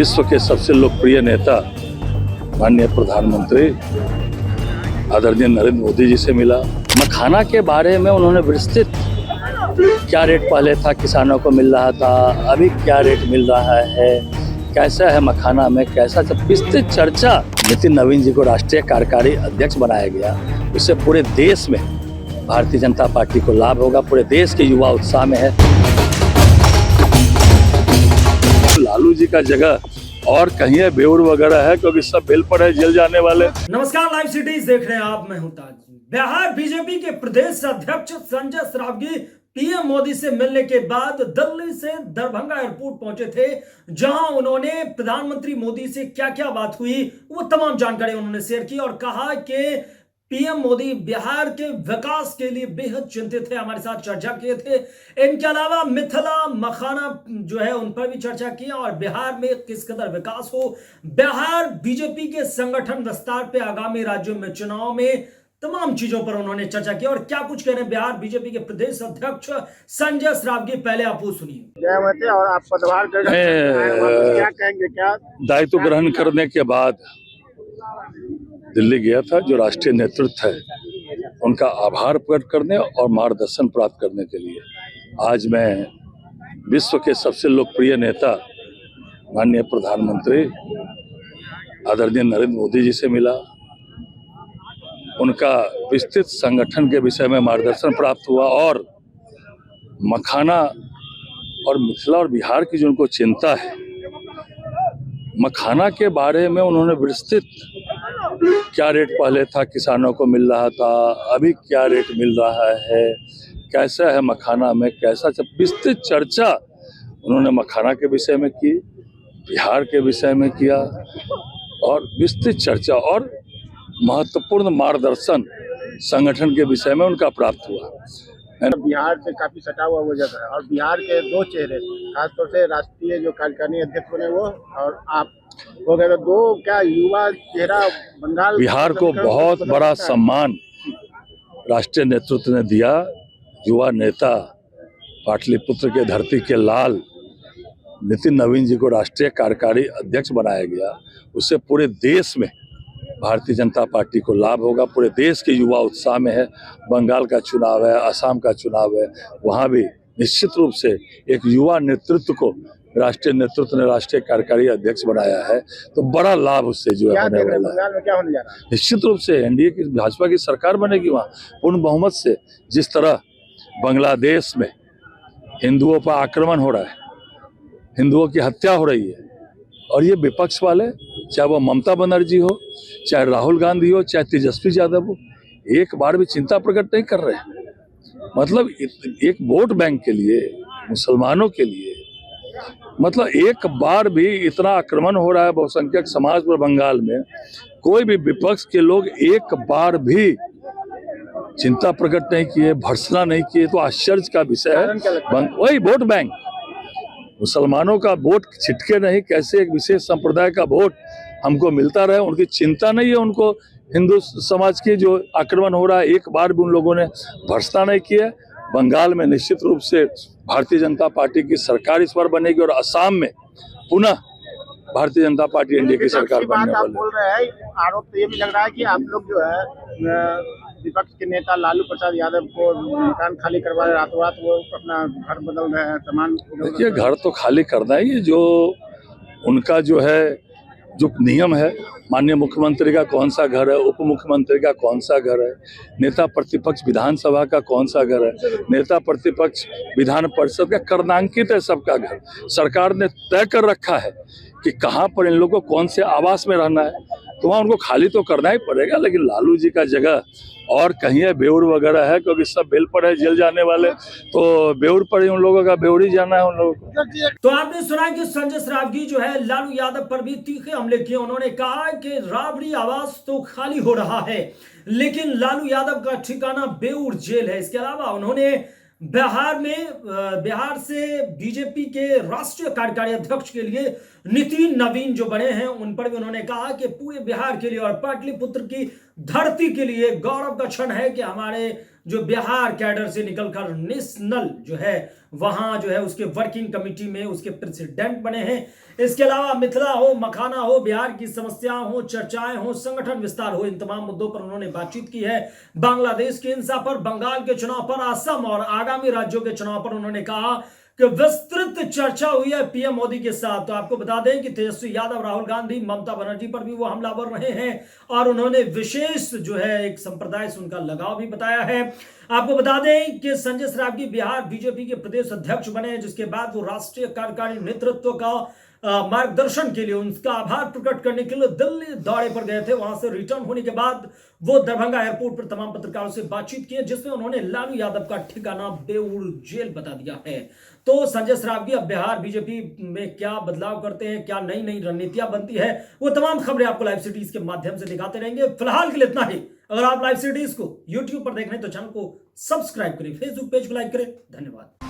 विश्व के सबसे लोकप्रिय नेता माननीय प्रधानमंत्री आदरणीय नरेंद्र मोदी जी से मिला। मखाना के बारे में उन्होंने विस्तृत, क्या रेट पहले था किसानों को मिल रहा था, अभी क्या रेट मिल रहा है, कैसा है मखाना में, कैसा विस्तृत चर्चा। नितिन नवीन जी को राष्ट्रीय कार्यकारी अध्यक्ष बनाया गया, उससे पूरे देश में भारतीय जनता पार्टी को लाभ होगा, पूरे देश के युवा उत्साह में है। लालू जी का जगह और कहीं है बेउर वगैरह है, क्योंकि सब बेल पर है जेल जाने वाले। नमस्कार, लाइव सिटीज देख रहे हैं आप, मैं हूं ताज। बिहार बीजेपी के प्रदेश अध्यक्ष संजय सरावगी पीएम मोदी से मिलने के बाद दिल्ली से दरभंगा एयरपोर्ट पहुंचे थे, जहां उन्होंने प्रधानमंत्री मोदी से क्या क्या बात हुई वो तमाम जानकारी उन्होंने शेयर की और कहा कि पीएम मोदी बिहार के विकास के लिए बेहद चिंतित थे, हमारे साथ चर्चा किए थे। इनके अलावा मिथिला मखाना जो है उन पर भी चर्चा की और बिहार में किस कदर विकास हो, बिहार बीजेपी के संगठन विस्तार पे, आगामी राज्यों में चुनाव में, तमाम चीजों पर उन्होंने चर्चा की। और क्या कुछ कह रहे हैं बिहार बीजेपी के प्रदेश अध्यक्ष संजय सरावगी, पहले आप वो सुनिए। और आप पदभार क्या कहेंगे, क्या दायित्व ग्रहण करने के बाद दिल्ली गया था, जो राष्ट्रीय नेतृत्व है उनका आभार प्रकट करने और मार्गदर्शन प्राप्त करने के लिए। आज मैं विश्व के सबसे लोकप्रिय नेता माननीय प्रधानमंत्री आदरणीय नरेंद्र मोदी जी से मिला। उनका विस्तृत संगठन के विषय में मार्गदर्शन प्राप्त हुआ और मखाना और मिथिला और बिहार की जो उनको चिंता है, मखाना के बारे में उन्होंने विस्तृत, क्या रेट पहले था किसानों को मिल रहा था, अभी क्या रेट मिल रहा है, कैसा है मखाना में, कैसा विस्तृत चर्चा उन्होंने मखाना के विषय में की, बिहार के विषय में किया और विस्तृत चर्चा और महत्वपूर्ण मार्गदर्शन संगठन के विषय में उनका प्राप्त हुआ। बिहार से काफी सटा हुआ वो जगह है और बिहार के दो चेहरे, खासतौर से राष्ट्रीय जो कार्यकारिणी अध्यक्ष बने वो और आप हो गए, तो दो क्या युवा चेहरा बंगाल। बिहार को बहुत बड़ा सम्मान राष्ट्रीय नेतृत्व ने दिया। युवा नेता, पाटलिपुत्र के धरती के लाल नितिन नवीन जी को राष्ट्रीय कार्यकारी अध्यक्ष बनाया गया, उससे पूरे देश में भारतीय जनता पार्टी को लाभ होगा, पूरे देश के युवा उत्साह में है। बंगाल का चुनाव है, असम का चुनाव है, वहाँ भी निश्चित रूप से एक युवा नेतृत्व को राष्ट्रीय नेतृत्व ने राष्ट्रीय कार्यकारी अध्यक्ष बनाया है, तो बड़ा लाभ उससे जो है होने वाला है। क्या होने जा रहा है? निश्चित रूप से एनडीए की, भाजपा की सरकार बनेगी वहाँ पूर्ण बहुमत से। जिस तरह बांग्लादेश में हिंदुओं पर आक्रमण हो रहा है, हिंदुओं की हत्या हो रही है, और ये विपक्ष वाले, चाहे वो ममता बनर्जी हो, चाहे राहुल गांधी हो, चाहे तेजस्वी यादव हो, एक बार भी चिंता प्रकट नहीं कर रहे हैं। मतलब एक वोट बैंक के लिए, मुसलमानों के लिए, मतलब एक बार भी इतना आक्रमण हो रहा है बहुसंख्यक समाज पर बंगाल में, कोई भी विपक्ष के लोग एक बार भी चिंता प्रकट नहीं किए, भर्त्सना नहीं किए, तो आश्चर्य का विषय है। वही वोट बैंक, मुसलमानों का वोट छिटके नहीं, कैसे एक विशेष संप्रदाय का वोट हमको मिलता रहे, उनकी चिंता नहीं है। उनको हिंदू समाज की जो आक्रमण हो रहा है, एक बार भी उन लोगों ने भर्त्सना नहीं किया। बंगाल में निश्चित रूप से भारतीय जनता पार्टी की सरकार इस बार बनेगी और असम में पुनः भारतीय जनता पार्टी एनडीए की सरकार बनने वाली है। बोल रहे हैं, आरोप तो ये भी लग रहा है कि आप लोग जो है विपक्ष के नेता लालू प्रसाद यादव को मकान खाली करवा रहे, रातों रात वो अपना घर बदल रहे हैं, सामान। देखिए, घर तो खाली करना ही, जो उनका जो है जो नियम है, माननीय मुख्यमंत्री का कौन सा घर है, उप मुख्यमंत्री का कौन सा घर है, नेता प्रतिपक्ष विधानसभा का कौन सा घर है, नेता प्रतिपक्ष विधान परिषद का कर्णांकित है सबका घर। सरकार ने तय कर रखा है कि कहाँ पर इन लोगों को कौन से आवास में रहना है, तो वहाँ उनको खाली तो करना ही पड़ेगा। लेकिन लालू जी का जगह और कहीं है बेउर वगैरह है, क्योंकि सब बेल पर है जेल जाने वाले, तो बेउर पर ही उन लोगों का बेउर ही जाना है उन लोगों को। तो आपने सुना कि संजय सरावगी जो है लालू यादव पर भी तीखे हमले किए। उन्होंने कहा कि राबड़ी आवास तो खाली हो रहा है, लेकिन लालू यादव का ठिकाना बेउर जेल है। इसके अलावा उन्होंने बिहार से बीजेपी के राष्ट्रीय कार्यकारी अध्यक्ष के लिए नितिन नवीन जो बने हैं उन पर भी उन्होंने कहा कि पूरे बिहार के लिए और पाटलिपुत्र की धरती के लिए गौरव का क्षण है कि हमारे जो बिहार कैडर से निकलकर नेशनल जो है वहां जो है उसके वर्किंग कमेटी में उसके प्रेसिडेंट बने हैं। इसके अलावा मिथिला हो, मखाना हो, बिहार की समस्याएं हो, चर्चाएं हो, संगठन विस्तार हो, इन तमाम मुद्दों पर उन्होंने बातचीत की है। बांग्लादेश के हिंसा पर, बंगाल के चुनाव पर, असम और आगामी राज्यों के चुनाव पर उन्होंने कहा कि विस्तृत चर्चा हुई है पीएम मोदी के साथ। तो आपको बता दें कि तेजस्वी यादव, राहुल गांधी, ममता बनर्जी पर भी वो हमलावर रहे हैं और उन्होंने विशेष जो है एक संप्रदाय से उनका लगाव भी बताया है। आपको बता दें कि संजय सरावगी बिहार बीजेपी के प्रदेश अध्यक्ष बने, जिसके बाद वो राष्ट्रीय कार्यकारिणी नेतृत्व का मार्गदर्शन के लिए उनका आभार प्रकट करने के लिए दिल्ली दौरे पर गए थे। वहां से रिटर्न होने के बाद वो दरभंगा एयरपोर्ट पर तमाम पत्रकारों से बातचीत की, जिसमें उन्होंने लालू यादव का ठिकाना बेऊर जेल बता दिया है। तो संजय सरावगी अब बिहार बीजेपी में क्या बदलाव करते हैं, क्या नई नई रणनीतियां बनती है, वो तमाम खबरें आपको लाइव सिटीज के माध्यम से दिखाते रहेंगे। फिलहाल के लिए इतना ही। अगर आप लाइव सिटीज को यूट्यूब पर देख रहे हैं तो चैनल को सब्सक्राइब करें, फेसबुक पेज को लाइक करें। धन्यवाद।